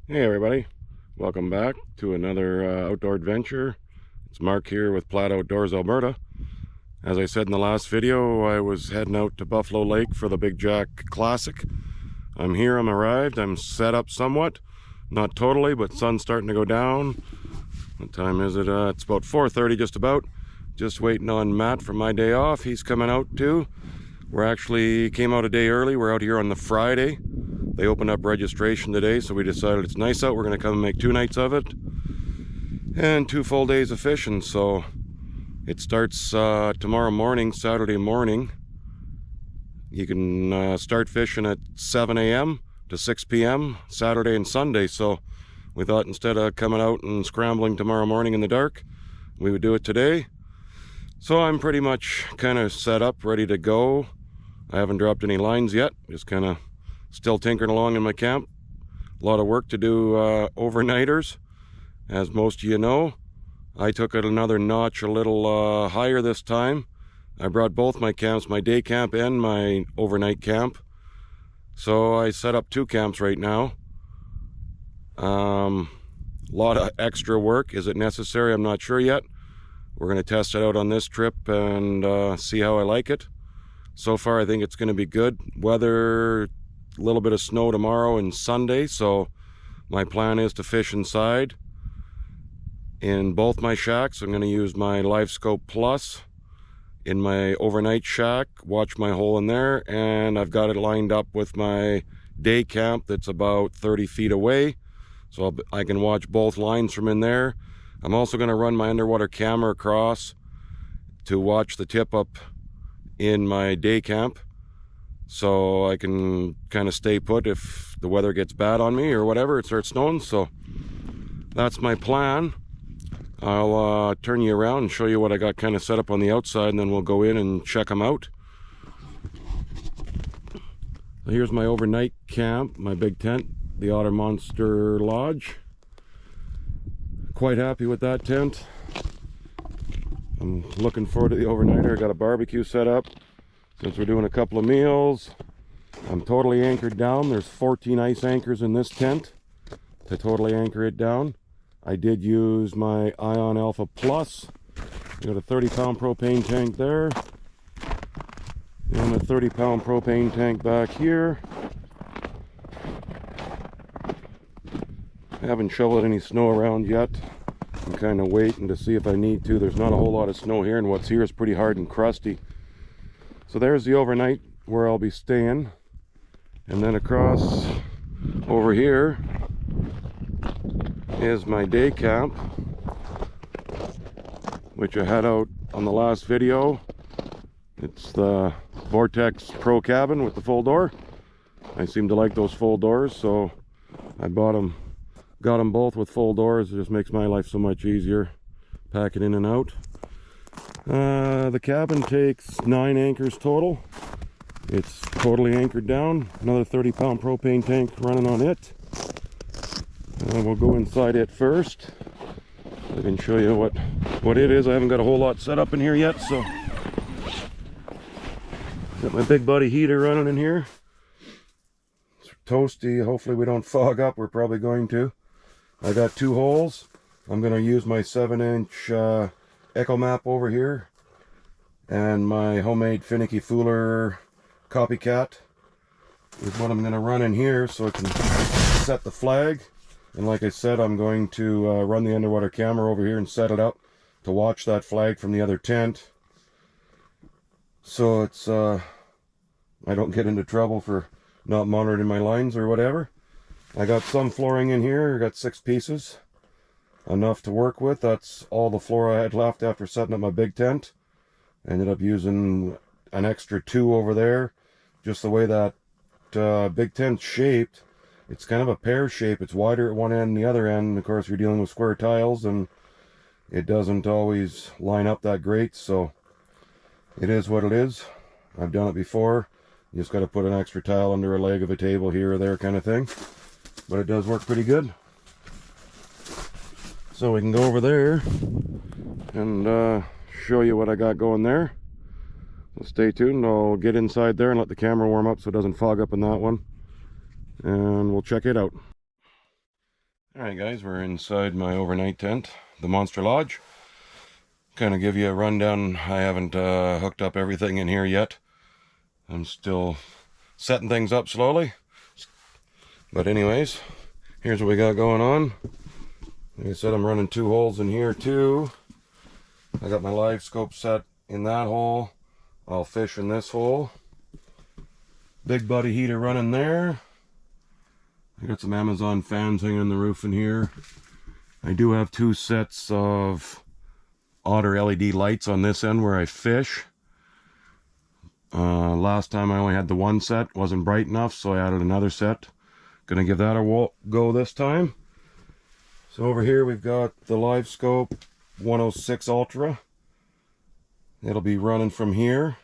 Hey everybody, welcome back to another outdoor adventure. It's Mark here with Platt Outdoors Alberta. As I said in the last video, I was heading out to Buffalo Lake for the Big Jack Classic. I'm here, I'm arrived, I'm set up somewhat. Not totally, but sun's starting to go down. What time is it? It's about 4:30 just about. Just waiting on Matt for my day off. He's coming out too. We're actually came out a day early. We're out here on the Friday. They opened up registration today, so we decided it's nice out. We're going to come and make 2 nights of it and 2 full days of fishing. So it starts tomorrow morning, Saturday morning. You can start fishing at 7 a.m. to 6 p.m. Saturday and Sunday. So we thought instead of coming out and scrambling tomorrow morning in the dark, we would do it today. So I'm pretty much kind of set up, ready to go. I haven't dropped any lines yet, just kind of still tinkering along in my camp. A lot of work to do overnighters. As most of you know, I took it another notch a little higher this time. I brought both my camps, my day camp and my overnight camp. So I set up 2 camps right now. A lot of extra work. Is it necessary? I'm not sure yet. We're going to test it out on this trip and see how I like it. So far I think it's going to be good. Weather, a little bit of snow tomorrow and Sunday, so my plan is to fish inside in both my shacks. I'm going to use my LiveScope Plus in my overnight shack, watch my hole in there, and I've got it lined up with my day camp that's about 30 feet away, so I can watch both lines from in there. I'm also going to run my underwater camera across to watch the tip up in my day camp, so I can kind of stay put if the weather gets bad on me or whatever, it starts snowing. So that's my plan. I'll turn you around and show you what I got kind of set up on the outside, and then we'll go in and check them out. So here's my overnight camp, my big tent, the Otter Monster Lodge. Quite happy with that tent. I'm looking forward to the overnighter. I got a barbecue set up since we're doing a couple of meals. I'm totally anchored down. There's 14 ice anchors in this tent to totally anchor it down. I did use my Ion Alpha Plus. Got a 30-pound propane tank there, and a 30-pound propane tank back here. I haven't shoveled any snow around yet. I'm kind of waiting to see if I need to. There's not a whole lot of snow here, and what's here is pretty hard and crusty. So there's the overnight where I'll be staying. And then across over here is my day camp, which I had out on the last video. It's the Vortex Pro cabin with the full door. I seem to like those full doors, so I got them both with full doors. It just makes my life so much easier packing in and out. The cabin takes 9 anchors total. It's totally anchored down. Another 30-pound propane tank running on it. We'll go inside it first. I can show you what it is. I haven't got a whole lot set up in here yet, so got my big buddy heater running in here. It's toasty. Hopefully we don't fog up. We're probably going to. I got 2 holes. I'm going to use my 7-inch Echo Map over here and my homemade Finicky Fooler Copycat is what I'm going to run in here, so I can set the flag. And like I said, I'm going to run the underwater camera over here and set it up to watch that flag from the other tent, so it's I don't get into trouble for not monitoring my lines or whatever. I got some flooring in here. I got 6 pieces, enough to work with. That's all the floor I had left after setting up my big tent. I ended up using an extra 2 over there. Just the way that big tent's shaped, it's kind of a pear shape. It's wider at one end and the other end. Of course, you're dealing with square tiles, and it doesn't always line up that great, so it is what it is. I've done it before. You just got to put an extra tile under a leg of a table here or there kind of thing. But it does work pretty good. So we can go over there and show you what I got going there. So stay tuned. I'll get inside there and let the camera warm up so it doesn't fog up in that one, and we'll check it out. Alright guys, we're inside my overnight tent, the Monster Lodge. Kind of give you a rundown. I haven't hooked up everything in here yet. I'm still setting things up slowly. But anyways, here's what we got going on. Like I said, I'm running 2 holes in here too. I got my live scope set in that hole. I'll fish in this hole. Big buddy heater running there. I got some Amazon fans hanging on the roof in here. I do have 2 sets of Otter LED lights on this end where I fish. Last time I only had the 1 set, wasn't bright enough, so I added another set. Gonna give that a go this time. So over here we've got the Live Scope 106 Ultra. It'll be running from here.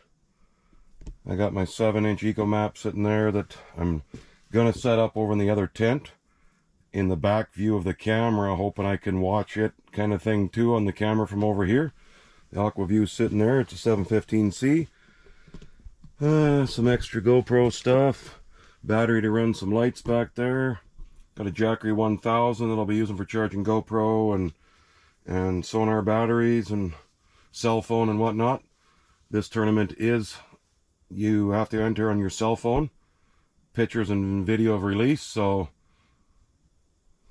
I got my 7-inch Eco-Map sitting there that I'm gonna set up over in the other tent in the back view of the camera, hoping I can watch it kind of thing too on the camera from over here. The AquaView sitting there. It's a 715C. Some extra GoPro stuff, battery to run some lights back there. Got a Jackery 1000 that I'll be using for charging GoPro and sonar batteries and cell phone and whatnot. This tournament is, you have to enter on your cell phone pictures and video of release, so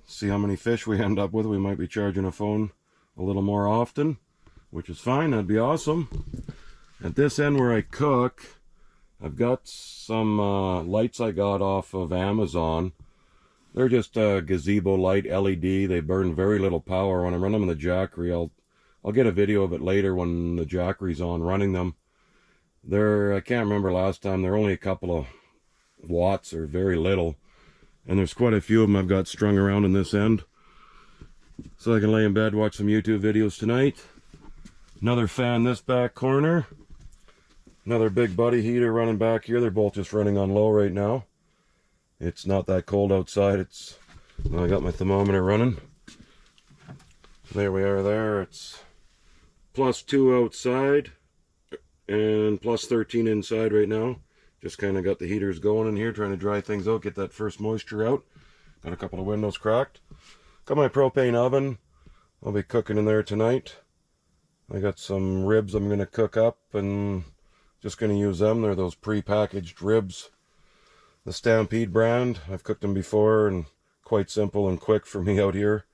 see how many fish we end up with. We might be charging a phone a little more often, which is fine. That'd be awesome. At this end where I cook, I've got some lights I got off of Amazon. They're just a gazebo light LED. They burn very little power. When I run them in the Jackery, I'll get a video of it later when the Jackery's on running them. I can't remember last time, they're only a couple of watts or very little, and there's quite a few of them I've got strung around in this end, so I can lay in bed, watch some YouTube videos tonight. Another fan this back corner, another big buddy heater running back here. They're both just running on low right now. It's not that cold outside. I got my thermometer running. There we are there. It's +2 outside and +13 inside right now. Just kind of got the heaters going in here, trying to dry things out, get that first moisture out. Got a couple of windows cracked. Got my propane oven. I'll be cooking in there tonight. I got some ribs I'm going to cook up and just going to use them. They're those pre-packaged ribs, the Stampede brand. I've cooked them before, and quite simple and quick for me out here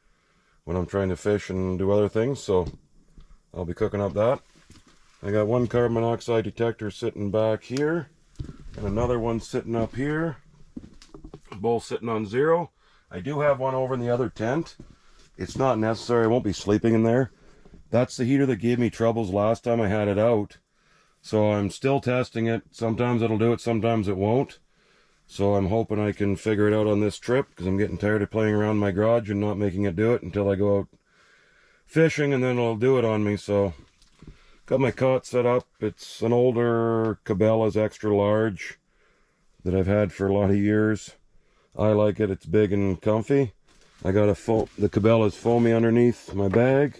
when I'm trying to fish and do other things, so I'll be cooking up that. I got 1 carbon monoxide detector sitting back here, and another one sitting up here, both sitting on 0. I do have one over in the other tent. It's not necessary. I won't be sleeping in there. That's the heater that gave me troubles last time I had it out, so I'm still testing it. Sometimes it'll do it, sometimes it won't. So I'm hoping I can figure it out on this trip, because I'm getting tired of playing around my garage and not making it do it until I go out fishing, and then it'll do it on me. So got my cot set up. It's an older Cabela's extra large that I've had for a lot of years. I like it. It's big and comfy. I got the Cabela's foamy underneath my bag.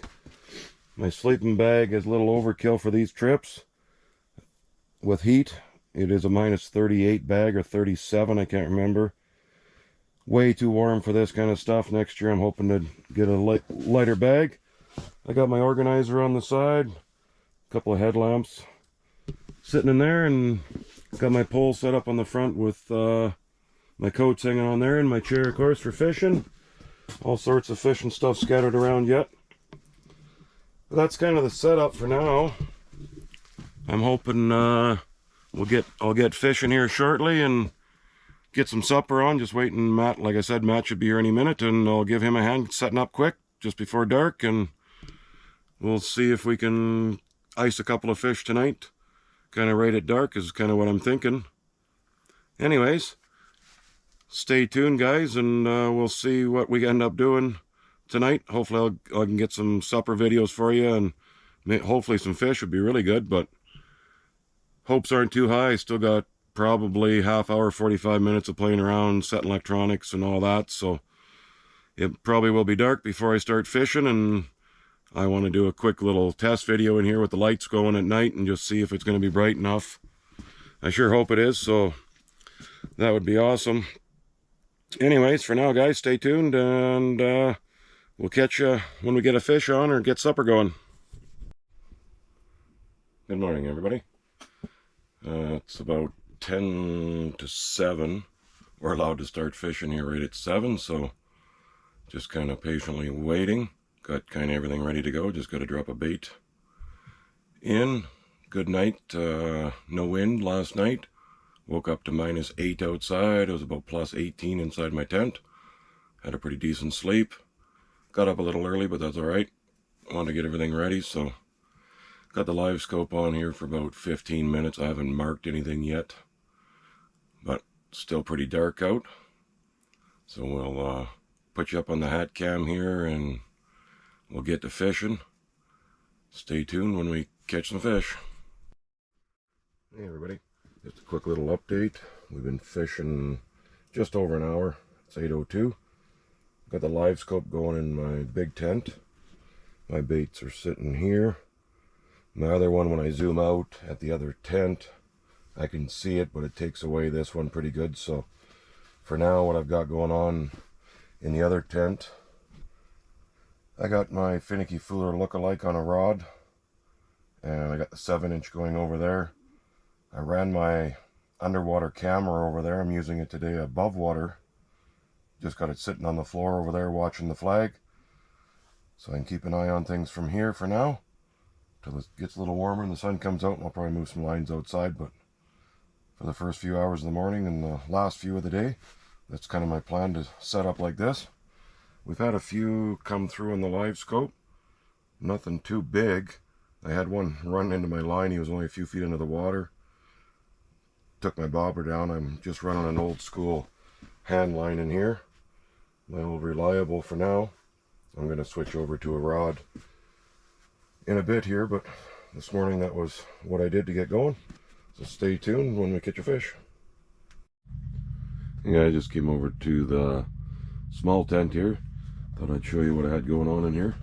My sleeping bag is a little overkill for these trips with heat. It is a -38 bag or 37, I can't remember. Way too warm for this kind of stuff. Next year I'm hoping to get a lighter bag. I got my organizer on the side. Couple of headlamps sitting in there, and got my pole set up on the front with my coats hanging on there, and my chair, of course, for fishing. All sorts of fishing stuff scattered around yet. But that's kind of the setup for now. I'm hoping I'll get fishing here shortly and get some supper on. Just waiting. Matt, like I said, Matt should be here any minute, and I'll give him a hand setting up quick just before dark, and we'll see if we can ice a couple of fish tonight, kind of right at dark is kind of what I'm thinking. Anyways, stay tuned guys, and we'll see what we end up doing tonight. Hopefully I can get some supper videos for you, and hopefully some fish would be really good, but hopes aren't too high. I still got probably half hour, 45 minutes of playing around, setting electronics and all that, so it probably will be dark before I start fishing, and I want to do a quick little test video in here with the lights going at night and just see if it's going to be bright enough. I sure hope it is, so that would be awesome. Anyways, for now, guys, stay tuned, and we'll catch you when we get a fish on or get supper going. Good morning, everybody. It's about 10 to 7. We're allowed to start fishing here right at 7, so just kind of patiently waiting. Got kind of everything ready to go. Just got to drop a bait in. Good night. No wind last night. Woke up to -8 outside. It was about +18 inside my tent. Had a pretty decent sleep. Got up a little early, but that's all right. Wanted to get everything ready, so got the live scope on here for about 15 minutes. I haven't marked anything yet, but still pretty dark out. So we'll put you up on the hat cam here and we'll get to fishing. Stay tuned when we catch some fish. Hey everybody, just a quick little update. We've been fishing just over an hour. It's 8:02. Got the live scope going in my big tent. My baits are sitting here. My other one, when I zoom out at the other tent, I can see it, but it takes away this one pretty good. So for now, what I've got going on in the other tent, I got my Finicky Fooler lookalike on a rod, and I got the 7-inch going over there. I ran my underwater camera over there. I'm using it today above water. Just got it sitting on the floor over there watching the flag, so I can keep an eye on things from here for now till it gets a little warmer and the sun comes out, and I'll probably move some lines outside. But for the first few hours of the morning and the last few of the day, that's kind of my plan, to set up like this. We've had a few come through on the live scope. Nothing too big. I had one run into my line. He was only a few feet into the water. Took my bobber down. I'm just running an old school hand line in here. My old Reliable for now. I'm going to switch over to a rod in a bit here, but this morning that was what I did to get going. So stay tuned when we catch a fish. Yeah, I just came over to the small tent here. Thought I'd show you what I had going on in here.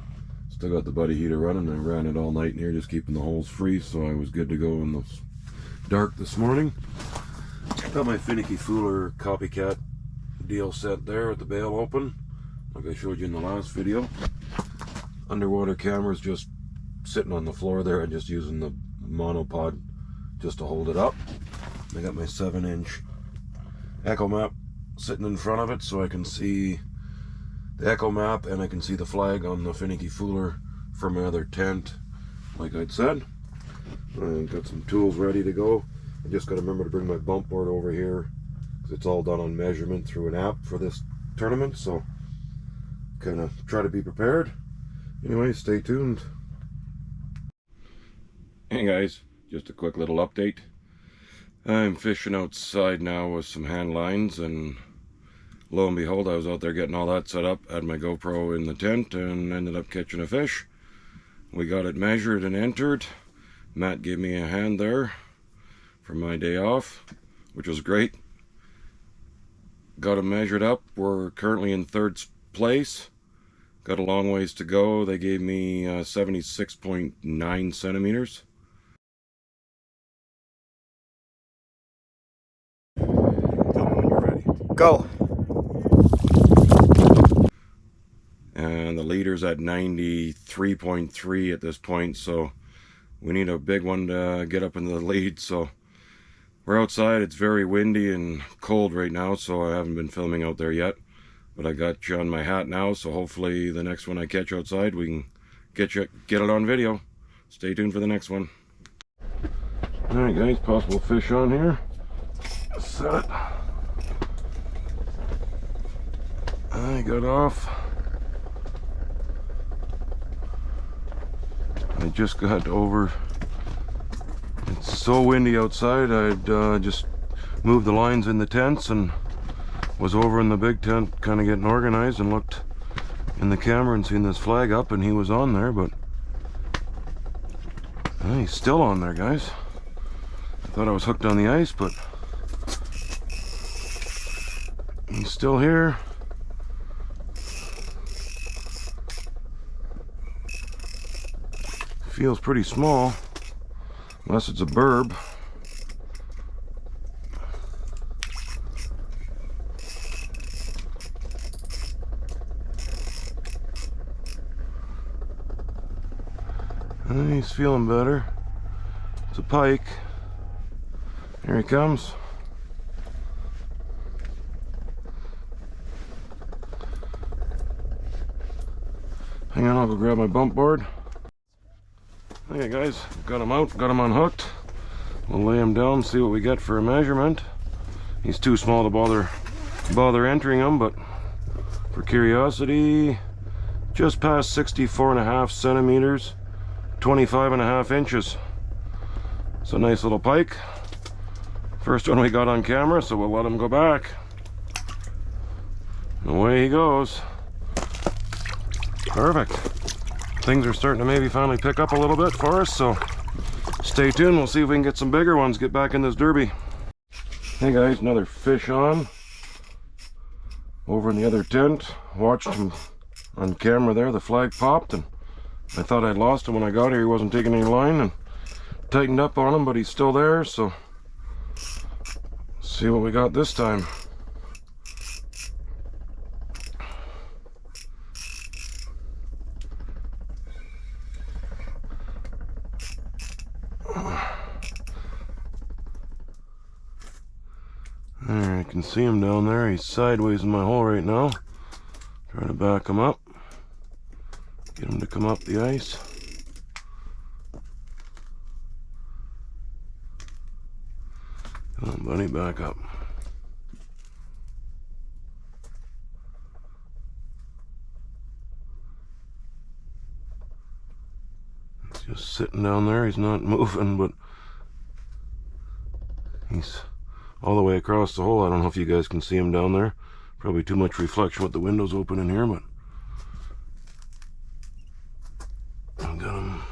Still got the buddy heater running. I ran it all night in here, just keeping the holes free, so I was good to go in the dark this morning. Got my Finicky Fooler copycat deal set there with the bail open, like I showed you in the last video. Underwater camera's just sitting on the floor there. I'm just using the monopod just to hold it up. I got my 7-inch Echo Map sitting in front of it, so I can see the Echo Map and I can see the flag on the Finicky Fooler for my other tent, like I'd said. I got some tools ready to go. I just got to remember to bring my bump board over here, because it's all done on measurement through an app for this tournament, so kind of try to be prepared. Anyway, stay tuned. Hey guys, just a quick little update. I'm fishing outside now with some hand lines, and lo and behold, I was out there getting all that set up, had my GoPro in the tent, and ended up catching a fish. We got it measured and entered. Matt gave me a hand there for my day off, which was great. Got it measured up. We're currently in 3rd place. Got a long ways to go. They gave me 76.9 centimeters. Tell me when you're ready. Go. And the leader's at 93.3 at this point, so we need a big one to get up into the lead. So we're outside. It's very windy and cold right now, so I haven't been filming out there yet. But I got you on my hat now, so hopefully the next one I catch outside, we can get it on video. Stay tuned for the next one. Alright guys, possible fish on here. Set it. I got off. I just got over. It's so windy outside, I'd just moved the lines in the tents and was over in the big tent kind of getting organized, and looked in the camera and seen this flag up, and he was on there, but he's still on there, guys. I thought I was hooked on the ice, but he's still here. Feels pretty small, unless it's a burb. He's feeling better. It's a pike. Here he comes. Hang on, I'll go grab my bump board. Okay guys, got him out, got him unhooked. We'll lay him down, see what we get for a measurement. He's too small to bother entering him, but for curiosity, just past 64.5 centimeters, 25.5 inches. It's a nice little pike. First one we got on camera, so we'll let him go back. And away he goes. Perfect. Things are starting to maybe finally pick up a little bit for us, so stay tuned. We'll see if we can get some bigger ones, get back in this derby. Hey guys, another fish on. Over in the other tent. Watched him on camera there. The flag popped and I thought I'd lost him when I got here. He wasn't taking any line and tightened up on him, but he's still there, so see what we got this time. There, I can see him down there. He's sideways in my hole right now. Try to back him up. Get him to come up the ice. Come on, buddy, back up. He's just sitting down there. He's not moving, but he's all the way across the hole. I don't know if you guys can see him down there. Probably too much reflection with the windows open in here, but I got him.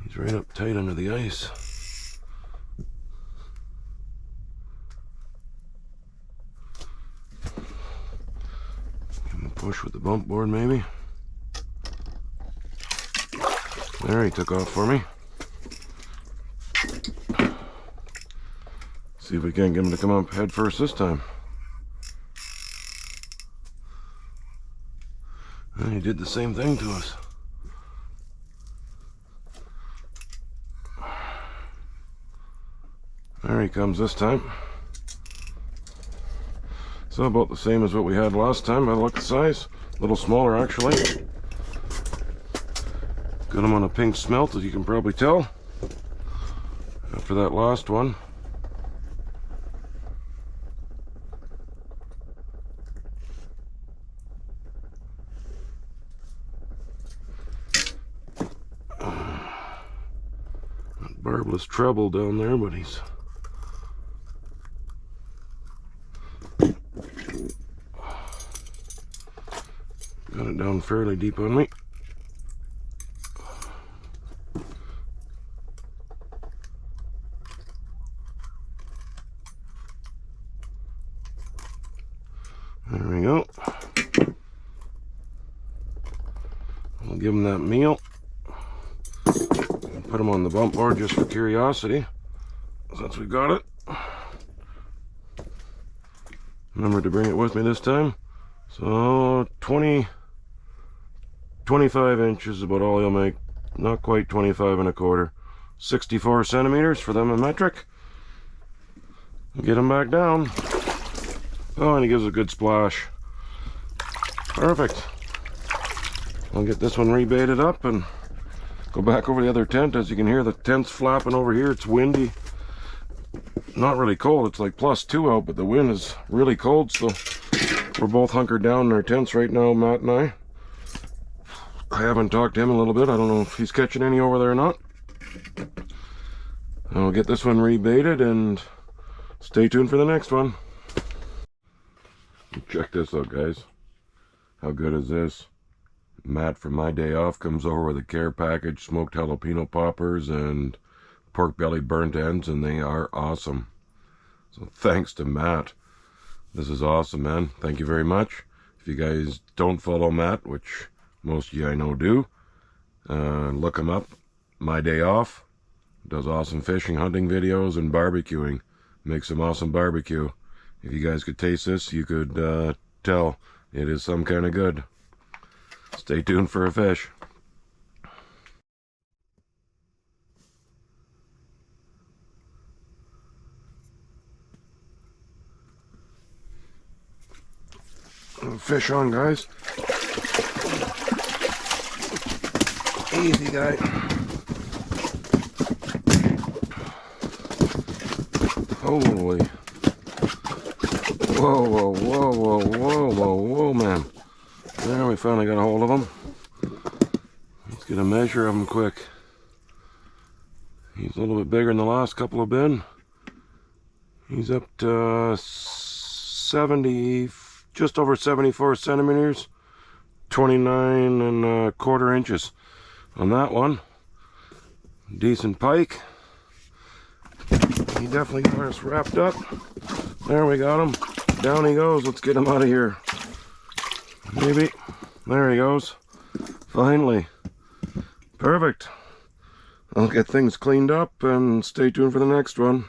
He's right up tight under the ice. Give him a push with the bump board maybe. There, he took off for me. See if we can't get him to come up head first this time. And he did the same thing to us. There he comes this time. So about the same as what we had last time by the look of the size. A little smaller actually. Got him on a pink smelt, as you can probably tell. After that last one. Barbless treble down there, but he's got it down fairly deep on me. There we go. I'll give him that meal. Put him on the bump board just for curiosity, since we got it. Remember to bring it with me this time. So 25 inches is about all he'll make. Not quite 25 1/4. 64 centimeters for them in metric. Get him back down. Oh, and he gives a good splash. Perfect. I'll get this one rebaited up and go back over the other tent. As you can hear, the tent's flapping over here. It's windy. Not really cold. It's like +2 out, but the wind is really cold, so we're both hunkered down in our tents right now, Matt and I. I haven't talked to him a little bit. I don't know if he's catching any over there or not. I'll get this one rebaited and stay tuned for the next one. Check this out, guys. How good is this? Matt from My Day Off comes over with a care package, smoked jalapeno poppers and pork belly burnt ends, and they are awesome. So thanks to Matt. This is awesome, man. Thank you very much. If you guys don't follow Matt, which most of you I know do, look him up. My Day Off. Does awesome fishing, hunting videos, and barbecuing. Makes some awesome barbecue. If you guys could taste this, you could tell it is some kind of good. Stay tuned for a fish. Fish on, guys. Easy, guy. Holy. Whoa, whoa, whoa, whoa, whoa, whoa, whoa, man. There, we finally got a hold of him. Let's get a measure of him quick. He's a little bit bigger than the last couple have been. He's up to 70, just over 74 centimeters, 29 and a quarter inches on that one. Decent pike. He definitely got us wrapped up. There, we got him. Down he goes. Let's get him out of here. Maybe. There he goes. Finally. Perfect. I'll get things cleaned up and stay tuned for the next one.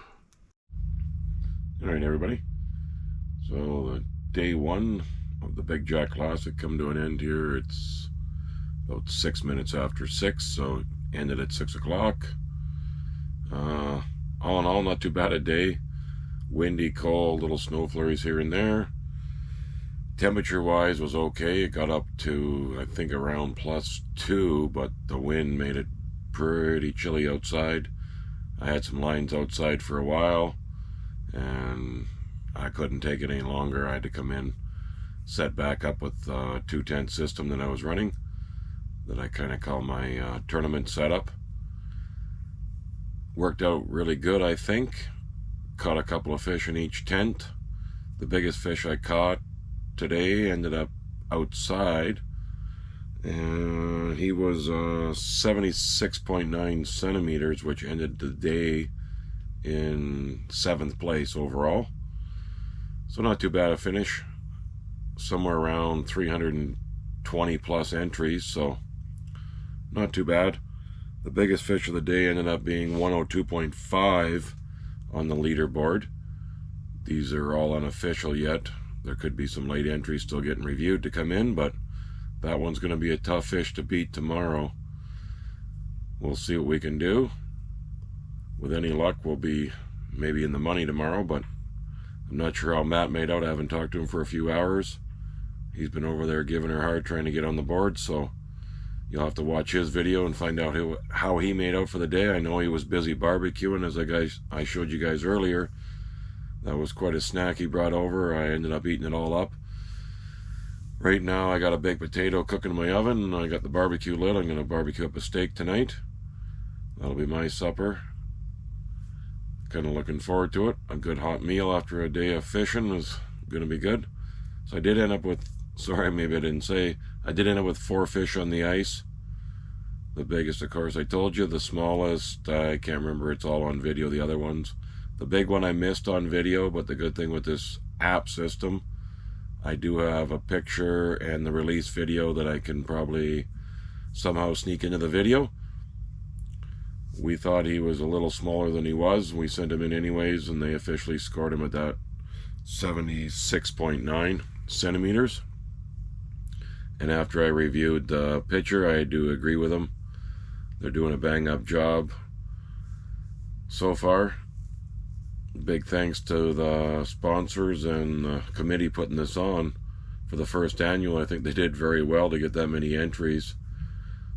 Alright, everybody. So, day one of the Big Jack Classic come to an end here. It's about 6 minutes after 6, so it ended at 6 o'clock. All in all, not too bad a day. Windy, cold, little snow flurries here and there. Temperature wise was okay. It got up to, I think, around +2, but the wind made it pretty chilly outside. I had some lines outside for a while and I couldn't take it any longer. I had to come in, set back up with a 2-tent system that I was running, that I kind of call my tournament setup. Worked out really good, I think. Caught a couple of fish in each tent. The biggest fish I caught today ended up outside, and he was 76.9 centimeters, which ended the day in 7th place overall. So not too bad a finish. Somewhere around 320 plus entries, so not too bad. The biggest fish of the day ended up being 102.5 on the leaderboard. These are all unofficial yet. There could be some late entries still getting reviewed to come in, but that one's going to be a tough fish to beat tomorrow. We'll see what we can do. With any luck, we'll be maybe in the money tomorrow, but I'm not sure how Matt made out. I haven't talked to him for a few hours. He's been over there giving her hard trying to get on the board, so you'll have to watch his video and find out how he made out for the day. I know he was busy barbecuing, as I showed you guys earlier. That was quite a snack he brought over. I ended up eating it all up. Right now I got a baked potato cooking in my oven, and I got the barbecue lit. I'm going to barbecue up a steak tonight. That'll be my supper. Kind of looking forward to it. A good hot meal after a day of fishing is going to be good. So I did end up with, sorry, maybe I didn't say, I did end up with 4 fish on the ice. The biggest, of course, I told you. The smallest, I can't remember. It's all on video, the other ones. The big one I missed on video, but the good thing with this app system, I do have a picture and the release video that I can probably somehow sneak into the video. We thought he was a little smaller than he was. We sent him in anyways, and they officially scored him at that 76.9 centimeters. And after I reviewed the picture, I do agree with them. They're doing a bang-up job so far. Big thanks to the sponsors and the committee putting this on for the first annual. I think they did very well to get that many entries.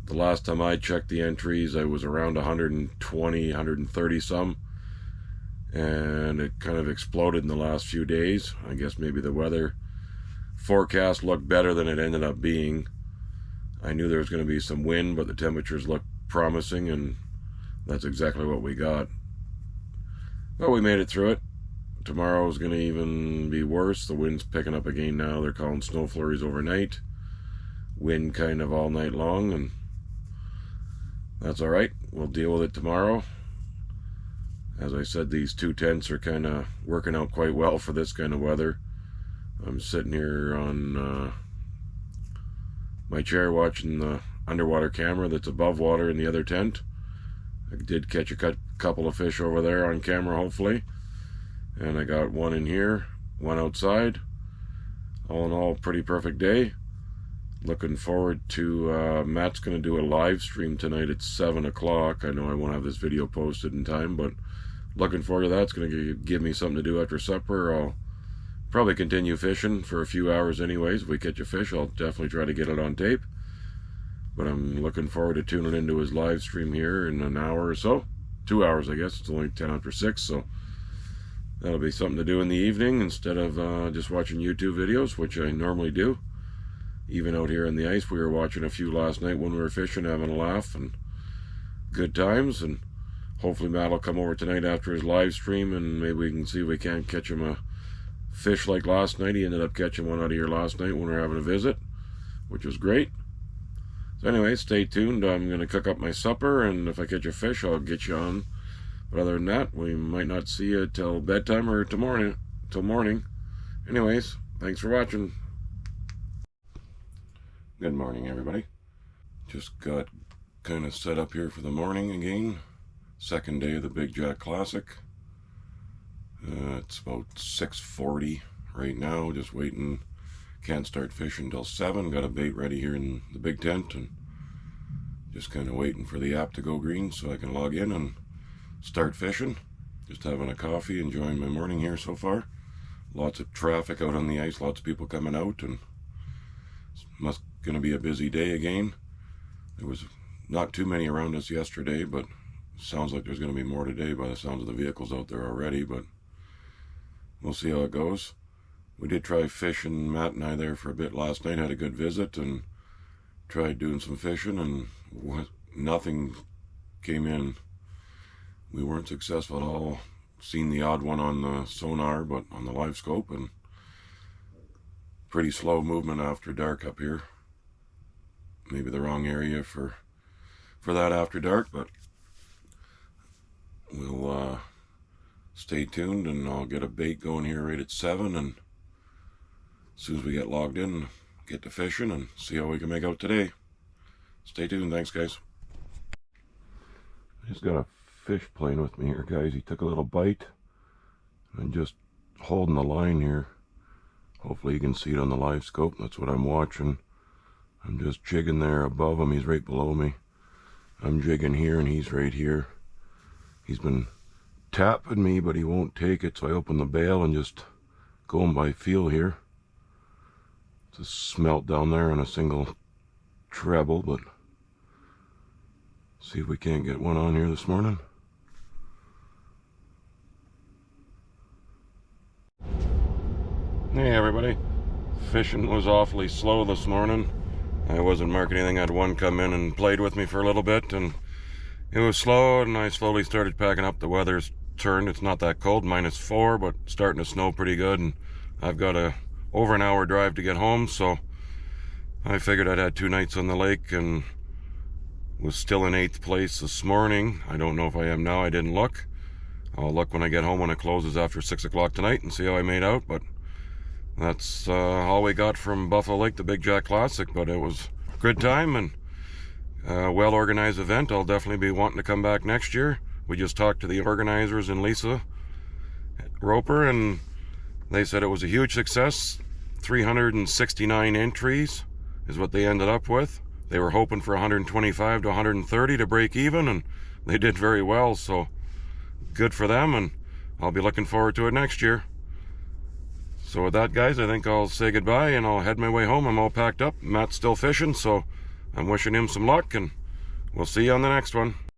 The last time I checked the entries, I was around 120, 130 some, and it kind of exploded in the last few days. I guess maybe the weather forecast looked better than it ended up being. I knew there was going to be some wind, but the temperatures looked promising, and that's exactly what we got. But we made it through it. Tomorrow is going to even be worse. The wind's picking up again now. They're calling snow flurries overnight. Wind kind of all night long, and that's all right. We'll deal with it tomorrow. As I said, these 2 tents are kind of working out quite well for this kind of weather. I'm sitting here on my chair watching the underwater camera that's above water in the other tent. I did catch a couple of fish over there on camera, hopefully. And I got one in here, one outside. All in all, pretty perfect day. Looking forward to, Matt's going to do a live stream tonight at 7 o'clock. I know I won't have this video posted in time, but looking forward to that. It's going to give me something to do after supper. I'll probably continue fishing for a few hours anyways. If we catch a fish, I'll definitely try to get it on tape. But I'm looking forward to tuning into his live stream here in an hour or so. 2 hours, I guess. It's only 10 after 6, so that'll be something to do in the evening instead of just watching YouTube videos, which I normally do. Even out here on the ice, we were watching a few last night when we were fishing, having a laugh and good times. And hopefully Matt will come over tonight after his live stream, and maybe we can see if we can't catch him a fish like last night. He ended up catching one out of here last night when we were having a visit, which was great. So anyway, stay tuned. I'm going to cook up my supper, and if I catch a fish, I'll get you on. But other than that, we might not see you till bedtime or till morning. Anyways, thanks for watching. Good morning, everybody. Just got kind of set up here for the morning again. Second day of the Big Jack Classic. It's about 6:40 right now. Just waiting. Can't start fishing until 7. Got a bait ready here in the big tent, and just kind of waiting for the app to go green so I can log in and start fishing. Just having a coffee, enjoying my morning here so far. Lots of traffic out on the ice. Lots of people coming out, and it's going to be a busy day again. There was not too many around us yesterday, but it sounds like there's going to be more today by the sounds of the vehicles out there already, but we'll see how it goes. We did try fishing, Matt and I, there for a bit last night. Had a good visit and tried doing some fishing, and nothing came in. We weren't successful at all. Seen the odd one on the sonar, but on the live scope, and pretty slow movement after dark up here. Maybe the wrong area for that after dark, but we'll stay tuned, and I'll get a bait going here right at 7, and as soon as we get logged in, get to fishing and see how we can make out today. Stay tuned. Thanks, guys. I just got a fish playing with me here, guys. He took a little bite, and I'm just holding the line here. Hopefully you can see it on the live scope. That's what I'm watching. I'm just jigging there above him. He's right below me. I'm jigging here, and he's right here. He's been tapping me, but he won't take it, so I open the bail and just going by feel here. It's a smelt down there on a single treble, but see if we can't get one on here this morning. Hey everybody, fishing was awfully slow this morning. I wasn't marking anything. I had one come in and played with me for a little bit, and it was slow, and I slowly started packing up. The weather's turned. It's not that cold, -4, but starting to snow pretty good, and I've got over an hour drive to get home, so I figured I'd had 2 nights on the lake and was still in 8th place this morning. I don't know if I am now. I didn't look. I'll look when I get home, when it closes after 6 o'clock tonight, and see how I made out. But that's all we got from Buffalo Lake, the Big Jack Classic. But it was a good time and a well-organized event. I'll definitely be wanting to come back next year. We just talked to the organizers and Lisa Roper, and they said it was a huge success. 369 entries is what they ended up with. They were hoping for 125 to 130 to break even, and they did very well, so good for them, and I'll be looking forward to it next year. So with that, guys, I think I'll say goodbye, and I'll head my way home. I'm all packed up. Matt's still fishing, so I'm wishing him some luck, and we'll see you on the next one.